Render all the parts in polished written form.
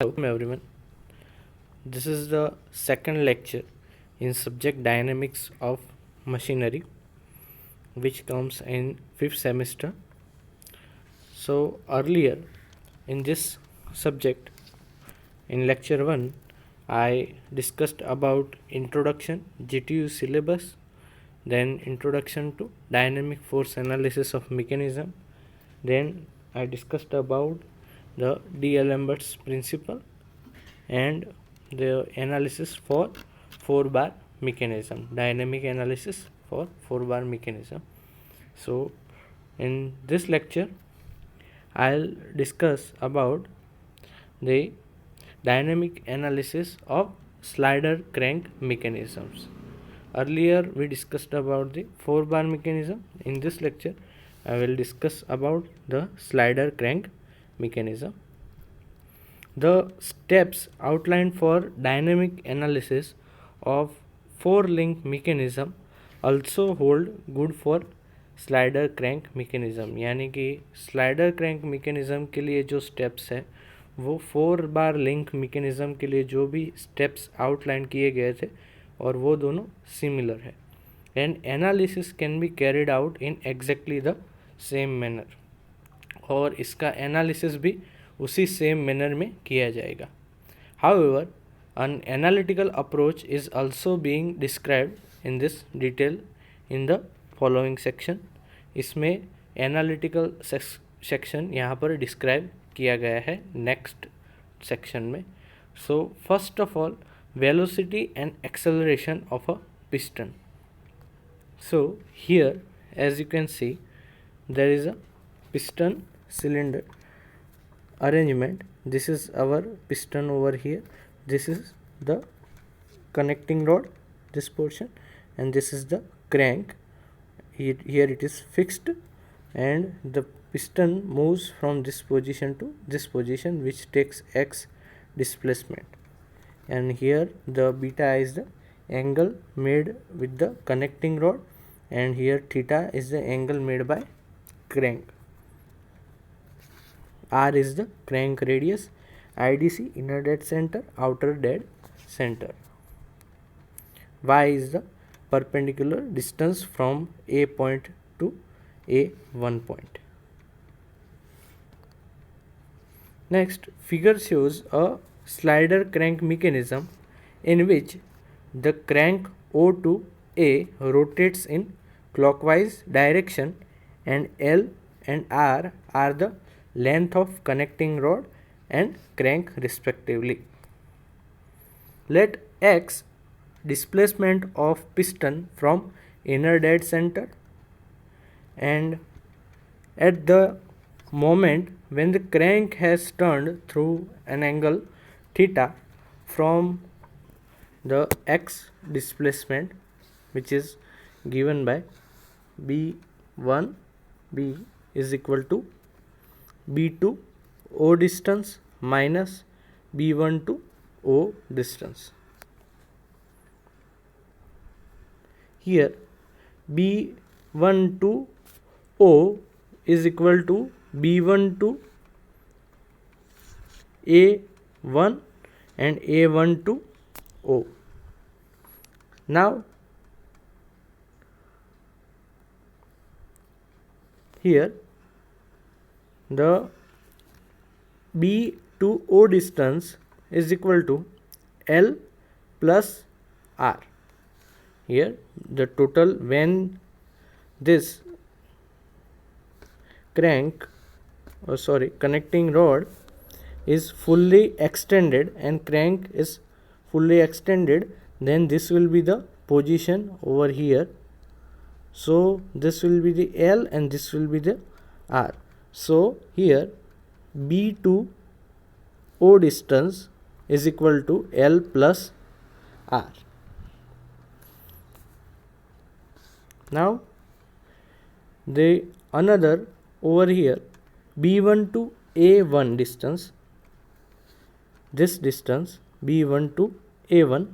Welcome everyone. This is the second lecture in subject dynamics of machinery which comes in 5th semester. So earlier in this subject in lecture 1 I discussed about introduction GTU syllabus, then introduction to dynamic force analysis of mechanism, then I discussed about the D'Alembert's principle and the analysis for 4 bar mechanism, dynamic analysis for 4 bar mechanism. So in this lecture I'll discuss about the dynamic analysis of slider crank mechanisms. Earlier we discussed about the 4 bar mechanism. In this lecture I will discuss about the slider crank mechanism. The steps outlined for dynamic analysis of 4 link mechanism also hold good for slider crank mechanism. यानी कि slider crank mechanism के लिए जो steps है वो 4 बार link mechanism के लिए जो भी स्टेप्स आउटलाइन किए गए थे और वो दोनों सिमिलर है and analysis can be carried out in exactly the same manner, और इसका एनालिसिस भी उसी सेम मैनर में किया जाएगा. However an analytical approach is also being described in this detail in the following section. इसमें एनालिटिकल सेक्शन यहाँ पर डिस्क्राइब किया गया है नेक्स्ट सेक्शन में. So first of all velocity and acceleration of a piston. So here as you can see there is a piston cylinder arrangement. This is our piston over here, this is the connecting rod, this portion, and this is the crank. Here it is fixed and the piston moves from this position to this position which takes x displacement, and here the beta is the angle made with the connecting rod and here theta is the angle made by crank. R is the crank radius, IDC inner dead center, outer dead center. Y is the perpendicular distance from A point to A1 point. Next, figure shows a slider crank mechanism in which the crank O2A rotates in clockwise direction and L and R are the length of connecting rod and crank respectively. Let X displacement of piston from inner dead center, and at the moment when the crank has turned through an angle theta from the X displacement which is given by B1 B is equal to B2 O distance minus B1 to O distance. Here B1 to O is equal to B1 to A1 and A1 to O. Now here the B to O distance is equal to L plus R. Here the total when this connecting rod is fully extended and crank is fully extended, then this will be the position over here. So this will be the L and this will be the R. So here B to O distance is equal to L plus R. Now the another over here B1 to A1 distance, this distance B1 to A1,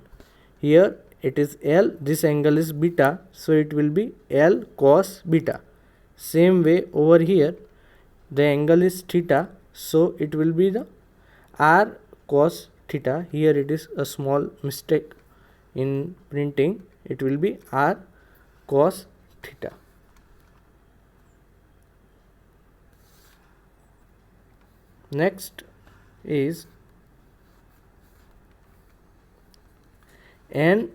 here it is L, this angle is beta, so it will be L cos beta. Same way over here the angle is theta, so it will be the R cos theta. Here it is a small mistake in printing, it will be r cos theta. Next is L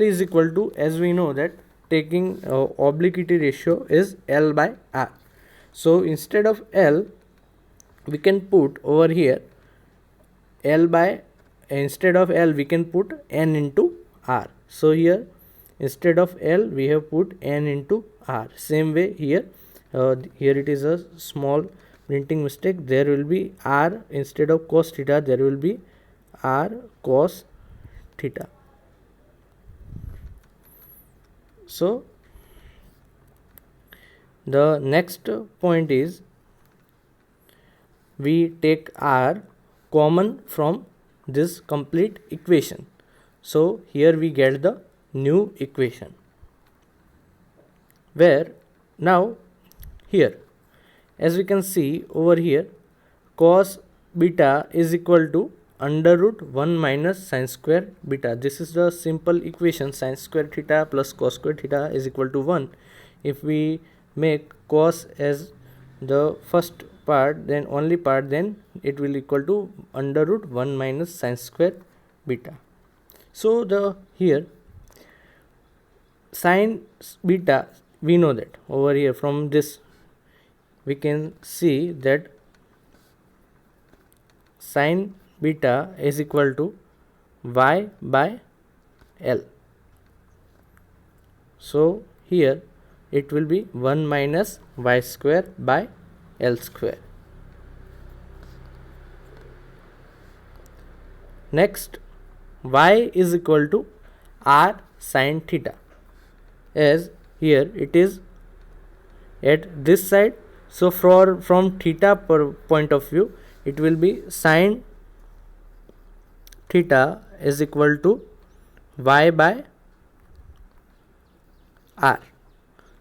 is equal to, as we know that taking obliquity ratio is L by R. So instead of L we can put over here instead of L we can put N into R. So here instead of L we have put N into R. Same way here, here it is a small printing mistake, there will be R instead of cos theta, there will be R cos theta. So the next point is we take R common from this complete equation. So here we get the new equation, where now here as we can see over here, cos beta is equal to under root 1 minus sin square beta. This is the simple equation, sin square theta plus cos square theta is equal to 1. If we make cos as the first part, then only part, then it will equal to under root 1 minus sin square beta. So the here sin beta, we know that over here from this we can see that sin beta is equal to y by L. So here it will be 1 minus y square by L square. Next, y is equal to r sin theta, as here it is at this side. So from theta point of view, it will be sin theta is equal to y by r.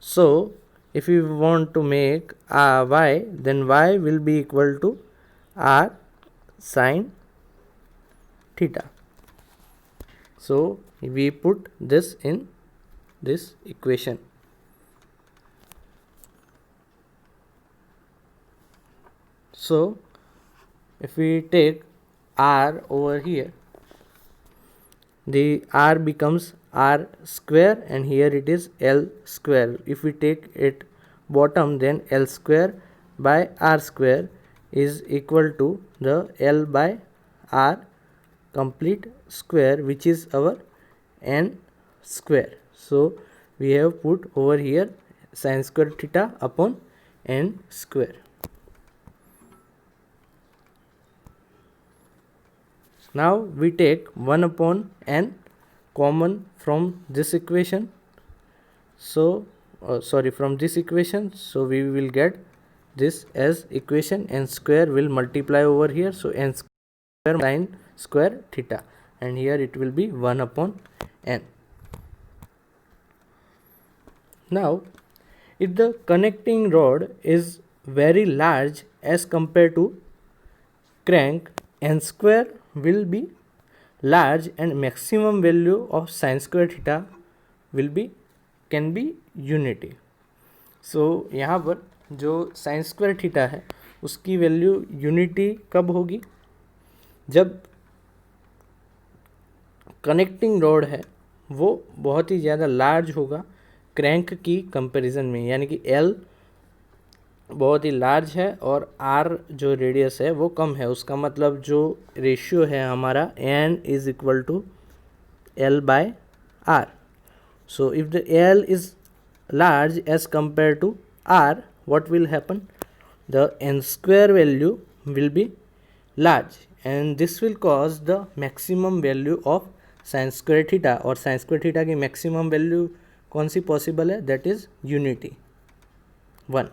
So if we want to make y, then y will be equal to r sin theta. So we put this in this equation. So if we take r over here, the r becomes r square and here it is L square. If we take it bottom, then L square by r square is equal to the L by r complete square, which is our n square. So we have put over here sin square theta upon n square. Now we take 1 upon n common from this equation. So from this equation, so we will get this as equation, n square will multiply over here, so n square sin square theta, and here it will be 1 upon n. Now if the connecting rod is very large as compared to crank, n square will be large and maximum value of sin square theta will be can be unity. So यहाँ पर जो sin square theta है उसकी value unity कब होगी? जब connecting rod है वो बहुत ही ज़्यादा लार्ज होगा क्रैंक की कंपैरिजन में, यानी कि L बहुत ही लार्ज है और R जो रेडियस है वो कम है. उसका मतलब जो रेशियो है हमारा N is equal to L by R. So if the L is large as compare to R, what will happen? The n square value will be large and this will cause the maximum value of sin square theta. और sin square theta की maximum value कौन सी possible है? That is unity 1.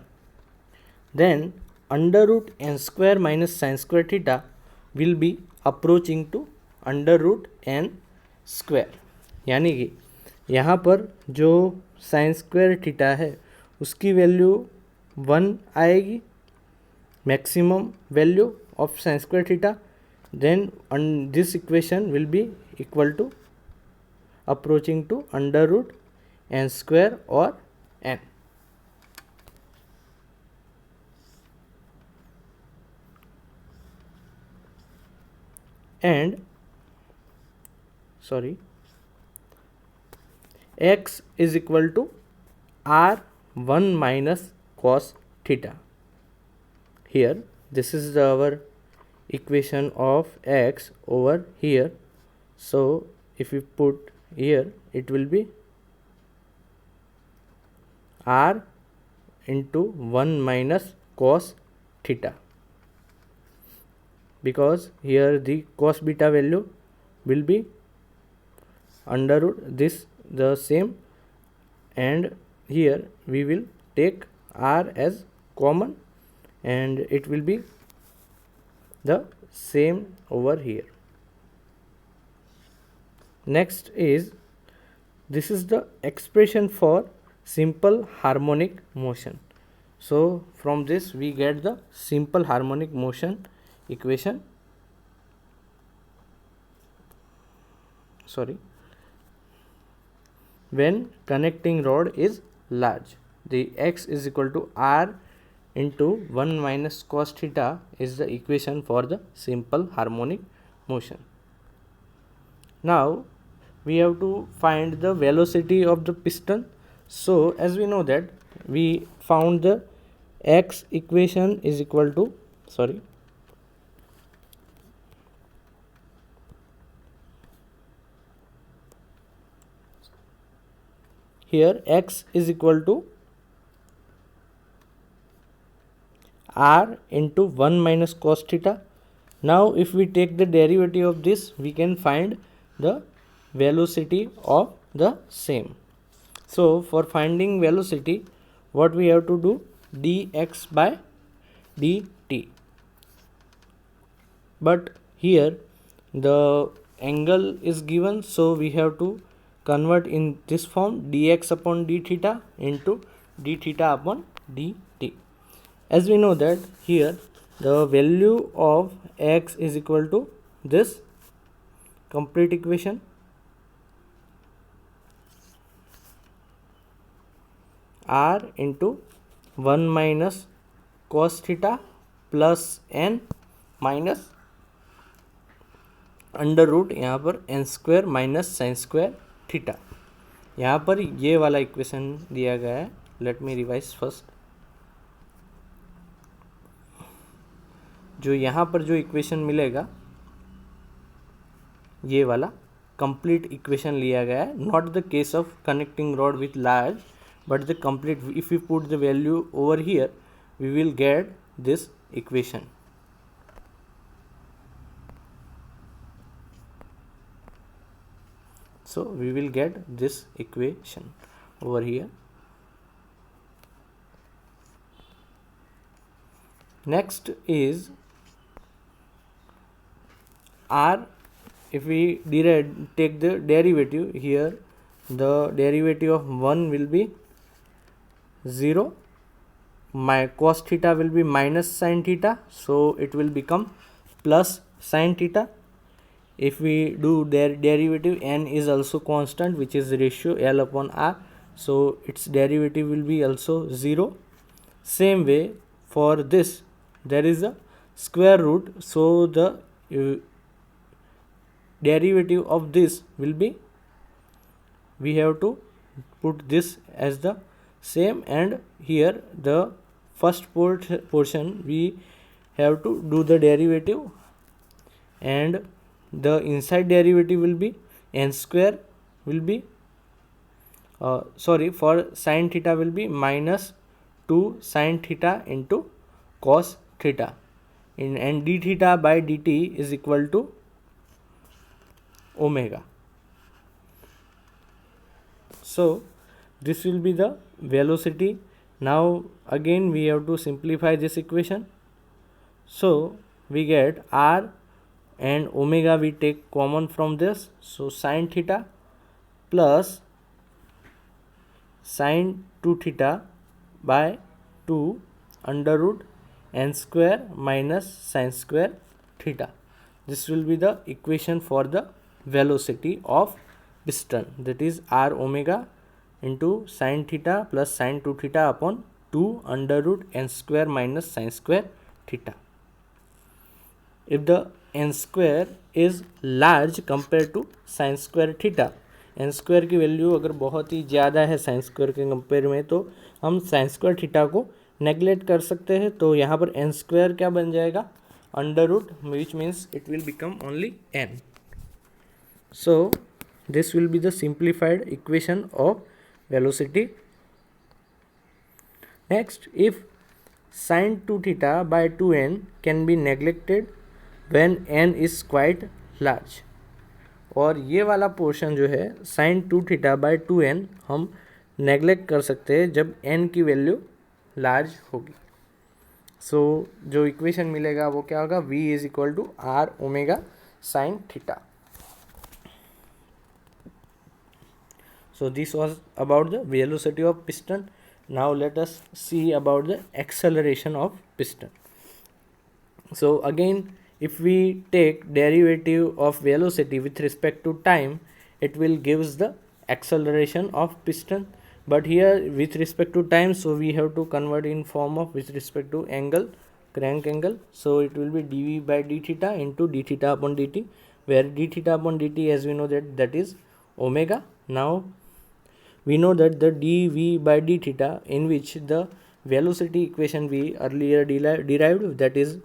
Then under root n square minus sin square theta will be approaching to under root n square. यानी कि यहाँ पर जो sin square theta है उसकी वैल्यू 1 आएगी, maximum value of sin square theta, then this equation will be equal to approaching to under root n square or n. And x is equal to r1 minus cos theta. Here this is our equation of x over here. So if we put here, it will be r into 1 minus cos theta, because here the cos beta value will be under root this the same, and here we will take r as common and it will be the same over here. Next is, this is the expression for simple harmonic motion. So from this we get the simple harmonic motion equation. When connecting rod is large, the x is equal to r into 1 minus cos theta is the equation for the simple harmonic motion. Now we have to find the velocity of the piston. So as we know that we found the x equation is equal to here x is equal to r into 1 minus cos theta. Now if we take the derivative of this, we can find the velocity of the same. So for finding velocity, what we have to do, dx by dt. But here the angle is given, so we have to convert in this form, dx upon d theta into d theta upon dt. As we know that here the value of x is equal to this complete equation, r into 1 minus cos theta plus n minus under root यहाँ पर n square minus sine square theta. यहाँ पर ये वाला equation दिया गया है. Let me revise first. जो यहाँ पर जो इक्वेशन मिलेगा, ये वाला कंप्लीट इक्वेशन लिया गया है. Not the case of connecting rod with large, but the complete, if we put the value over here, we will get this equation. So we will get this equation over here. Next is r. If we take the derivative here, the derivative of 1 will be 0, my cos theta will be minus sin theta, so it will become plus sin theta. If we do their derivative, n is also constant, which is ratio L upon R, so its derivative will be also 0. Same way for this, there is a square root, so the derivative of this will be, we have to put this as the same, and here the first portion we have to do the derivative, and the inside derivative will be n square will be for sin theta will be minus 2 sin theta into cos theta, and d theta by dt is equal to omega. So this will be the velocity. Now again we have to simplify this equation. So we get r and omega we take common from this, so sin theta plus sin 2 theta by 2 under root n square minus sin square theta. this will be the equation for the velocity of piston, that is r omega into sin theta plus sin 2 theta upon 2 under root n square minus sin square theta. If the n square is large compared to sin square theta, n square की value अगर बहुत ही ज़्यादा है sin square के compare में, तो हम sin square theta को नेगलेक्ट कर सकते हैं. तो यहाँ पर n square क्या बन जाएगा, under root, which means it will become only n. So this will be the simplified equation of velocity. Next, if sin 2 theta by 2n can be neglected when n is quite large. और ये वाला portion जो है sin 2 theta by 2n हम neglect कर सकते हैं जब n की वैल्यू लार्ज होगी. सो जो इक्वेशन मिलेगा वो क्या होगा, v is equal to r omega sine theta. So this was about the velocity of piston. Now let us see about the acceleration of piston. So again, if we take derivative of velocity with respect to time, it will gives the acceleration of piston. But here with respect to time, so we have to convert in form of with respect to angle, crank angle. So it will be dv by d theta into d theta upon dt, where d theta upon dt, as we know that is omega. Now we know that the dv by d theta, in which the velocity equation we earlier derived, that is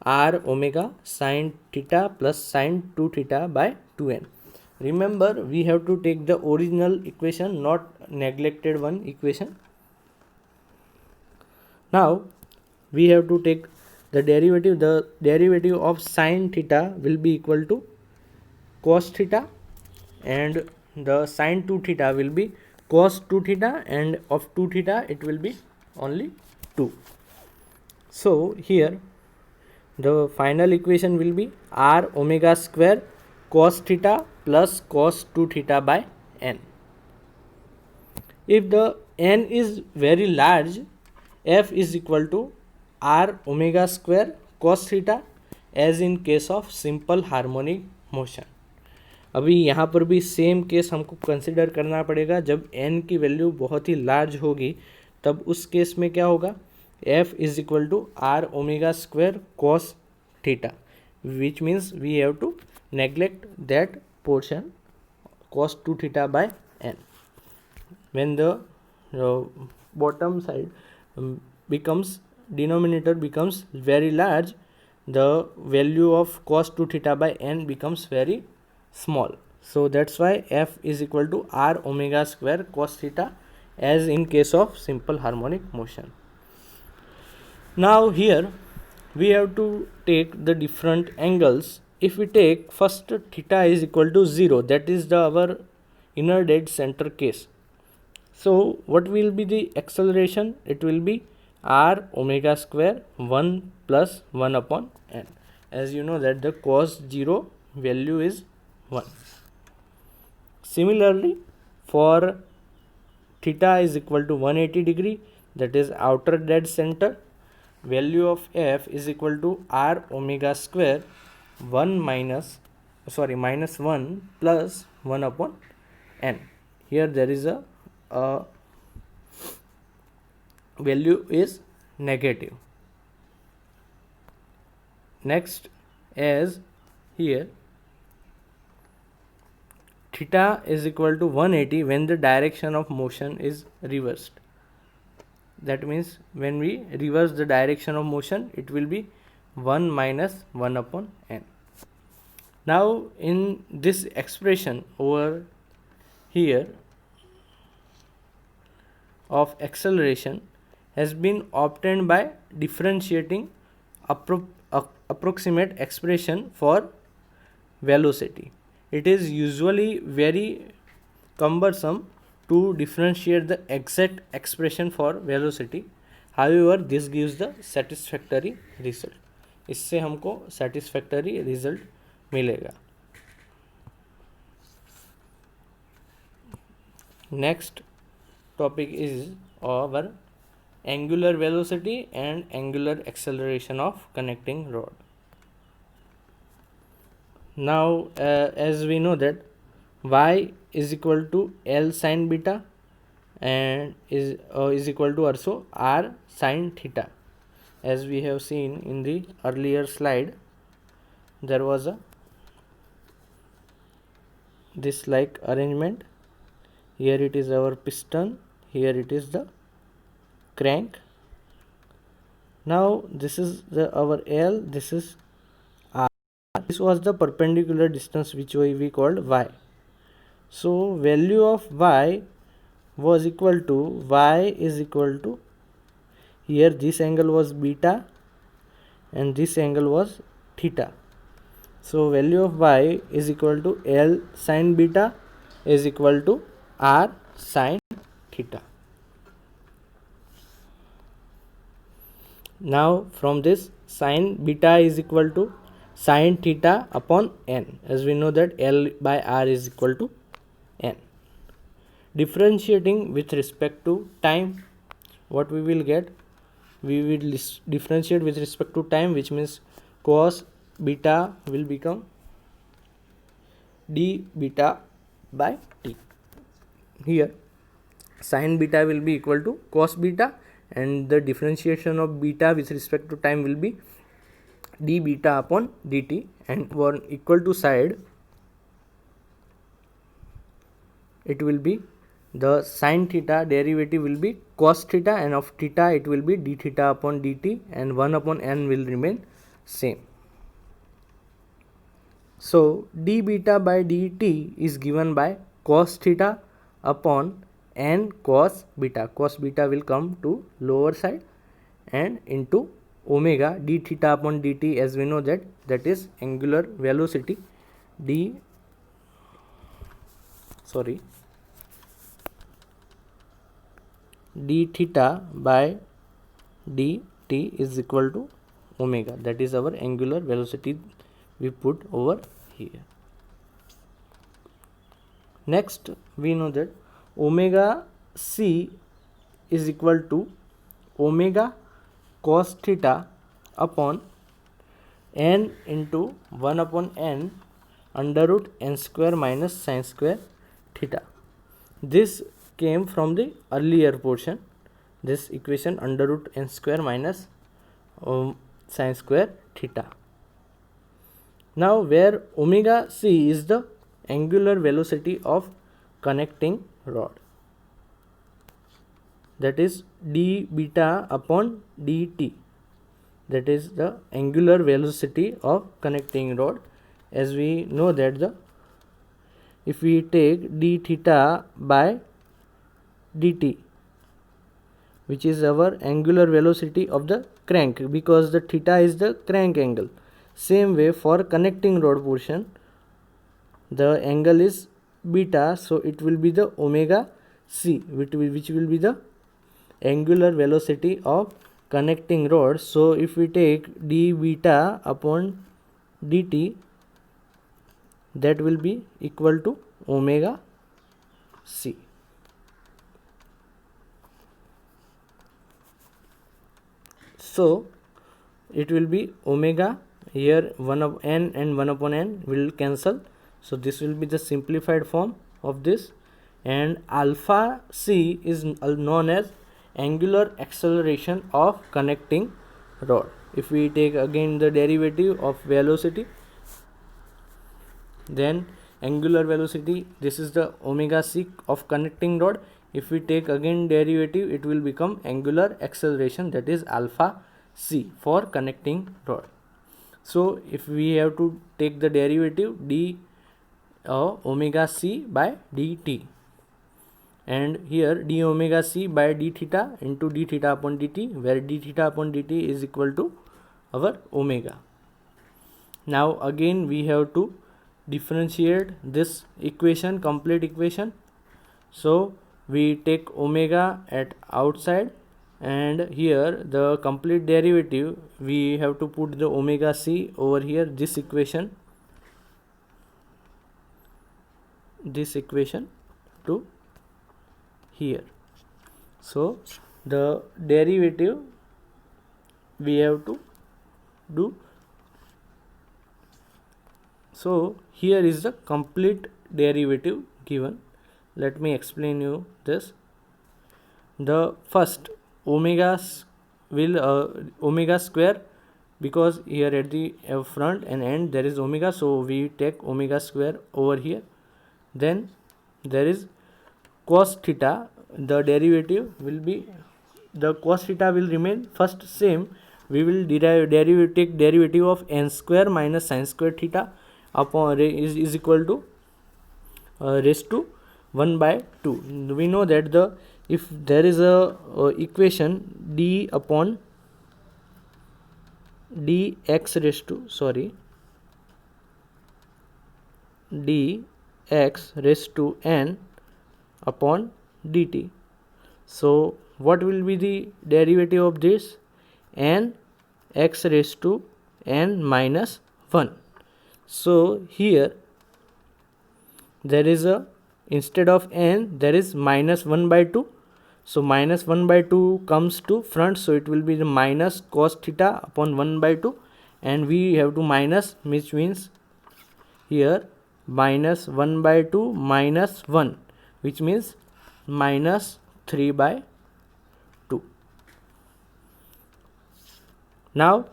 r omega sin theta plus sin 2 theta by 2n. Remember, we have to take the original equation, not neglected one equation. Now we have to take the derivative. The derivative of sin theta will be equal to cos theta, and the sin 2 theta will be cos 2 theta, and of 2 theta it will be only 2. So here the final equation will be r omega square cos theta plus cos 2 theta by n. If the n is very large, f is equal to r omega square cos theta, as in case of simple harmonic motion. अभी यहाँ पर भी same case हमको consider करना पड़ेगा. जब n की value बहुत ही लार्ज होगी, तब उस केस में क्या होगा, f is equal to r omega square cos theta, which means we have to neglect that portion cos 2 theta by n. When the bottom side becomes, denominator becomes very large, the value of cos 2 theta by n becomes very small. So that's why f is equal to r omega square cos theta, as in case of simple harmonic motion. Now here we have to take the different angles. If we take first theta is equal to 0, that is the our inner dead center case. So what will be the acceleration? It will be r omega square 1 plus 1 upon n. As you know that the cos 0 value is 1. Similarly, for theta is equal to 180 degree, that is outer dead center, value of f is equal to r omega square minus 1 plus 1 upon n. Here there is a value is negative. Next, as here theta is equal to 180 when the direction of motion is reversed. That means when we reverse the direction of motion, it will be 1 minus 1 upon n. Now in this expression over here of acceleration has been obtained by differentiating approximate expression for velocity. It is usually very cumbersome to differentiate the exact expression for velocity. However, this gives the satisfactory result. इससे हमको satisfactory result मिलेगा. Next topic is our angular velocity and angular acceleration of connecting rod. Now as we know that y is equal to L sine beta and is equal to also R sine theta. As we have seen in the earlier slide, there was a this like arrangement. Here it is our piston, here it is the crank. Now this is the our L, this is R. This was the perpendicular distance which we called y. So value of y was equal to y is equal to, here this angle was beta and this angle was theta. So value of y is equal to L sine beta is equal to R sine theta. Now from this, sine beta is equal to sine theta upon n, as we know that L by R is equal to n. Differentiating with respect to time, what we will get, we will differentiate with respect to time, which means cos beta will become d beta by t. Here sin beta will be equal to cos beta, and the differentiation of beta with respect to time will be d beta upon dt, and one equal to side it will be the sin theta derivative will be cos theta, and of theta it will be d theta upon dt, and 1 upon n will remain same. So d beta by dt is given by cos theta upon n cos beta. Cos beta will come to lower side and into omega d theta upon dt, as we know that is angular velocity d theta by dt is equal to omega, that is our angular velocity we put over here. Next we know that omega c is equal to omega cos theta upon n into 1 upon n under root n square minus sin square theta. This came from the earlier portion, this equation under root n square minus sin square theta. Now where omega c is the angular velocity of connecting rod, that is d beta upon dt, that is the angular velocity of connecting rod. As we know that if we take d theta by dt, which is our angular velocity of the crank, because the theta is the crank angle. Same way for connecting rod portion, the angle is beta, so it will be the omega c, which will be the angular velocity of connecting rod. So if we take d beta upon dt, that will be equal to omega c. So it will be omega, here 1 of n and 1 upon n will cancel, so this will be the simplified form of this, and alpha c is known as angular acceleration of connecting rod. If we take again the derivative of velocity, then angular velocity, this is the omega c of connecting rod. If we take again derivative, it will become angular acceleration, that is alpha c for connecting rod. So if we have to take the derivative, d omega c by dt, and here d omega c by d theta into d theta upon dt, where d theta upon dt is equal to our omega. Now again we have to differentiate this equation, complete equation. So we take omega at outside, and here the complete derivative we have to put the omega c over here, this equation to here. So the derivative we have to do So here is the complete derivative given. Let me explain you this. The first omega will omega square, because here at the front and end there is omega, so we take omega square over here. Then there is cos theta. The derivative will be, the cos theta will remain first same. We will take derivative of n square minus sin square theta upon is equal to raised to 1 by 2. We know that if there is a equation d upon dx raised to dx raised to n upon dt. So what will be the derivative of this? N x raised to n minus 1. So here there is a, instead of n there is minus 1 by 2. So minus 1 by 2 comes to front, so it will be the minus cos theta upon 1 by 2, and we have to minus, which means here minus 1 by 2 minus 1, which means minus 3 by 2. Now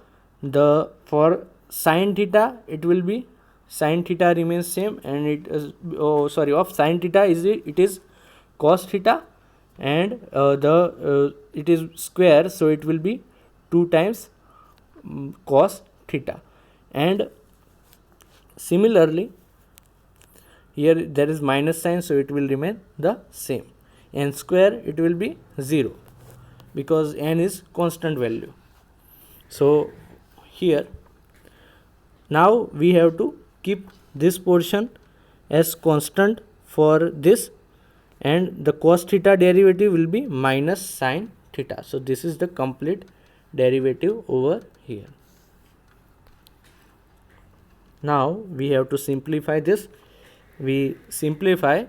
the for sin theta, it will be, sin theta remains same, and it is of sin theta it is cos theta, and it is square, so it will be 2 times cos theta. And similarly here there is minus sign, so it will remain the same. N square, it will be 0 because n is constant value. So here now we have to keep this portion as constant for this, and the cos theta derivative will be minus sin theta. So this is the complete derivative over here. Now we have to simplify this. We simplify,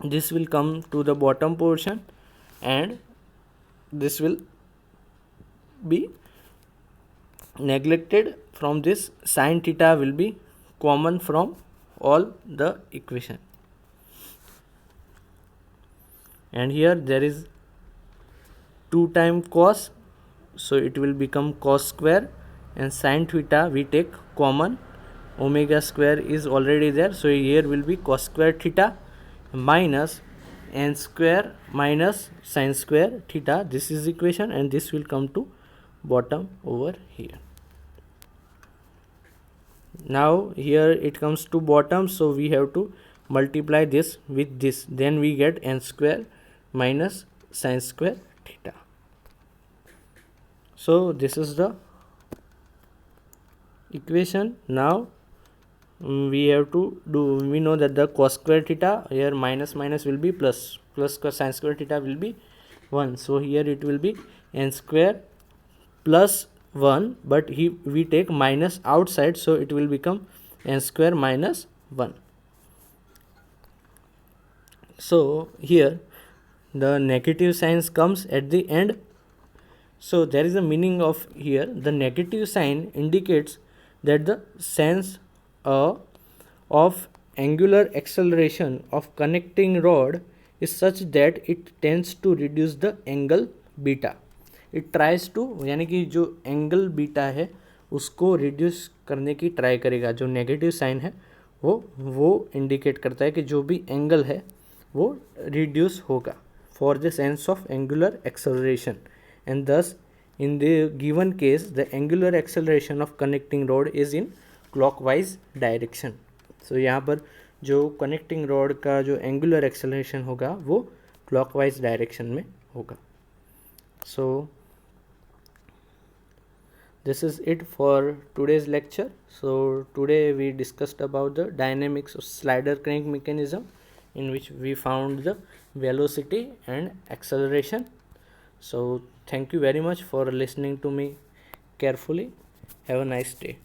this will come to the bottom portion, and this will be neglected from this. Sin theta will be common from all the equation, and here there is 2 times cos, so it will become cos square, and sin theta we take common, omega square is already there, so here will be cos square theta minus n square minus sin square theta. This is equation, and this will come to bottom over here. Now here it comes to bottom, so we have to multiply this with this, then we get n square minus sin square theta. So this is the equation. Now we have to do, we know that the cos square theta, here minus minus will be plus, plus cos sin square theta will be 1, so here it will be n square plus 1, but we take minus outside, so it will become n square minus 1. So here the negative signs comes at the end. So there is a meaning of here, the negative sign indicates that the sense of angular acceleration of connecting rod is such that it tends to reduce the angle beta. It tries to, यानी कि जो angle beta है उसको reduce करने की try करेगा. जो negative sign है वो इंडिकेट करता है कि जो भी एंगल है वो रिड्यूस होगा for the sense of angular acceleration, and दस in the given case the angular acceleration of connecting rod is in clockwise direction. So यहाँ पर जो connecting rod का जो angular acceleration होगा वो clockwise direction में होगा. So this is it for today's lecture. So today we discussed about the dynamics of slider crank mechanism, in which we found the velocity and acceleration. So thank you very much for listening to me carefully. Have a nice day.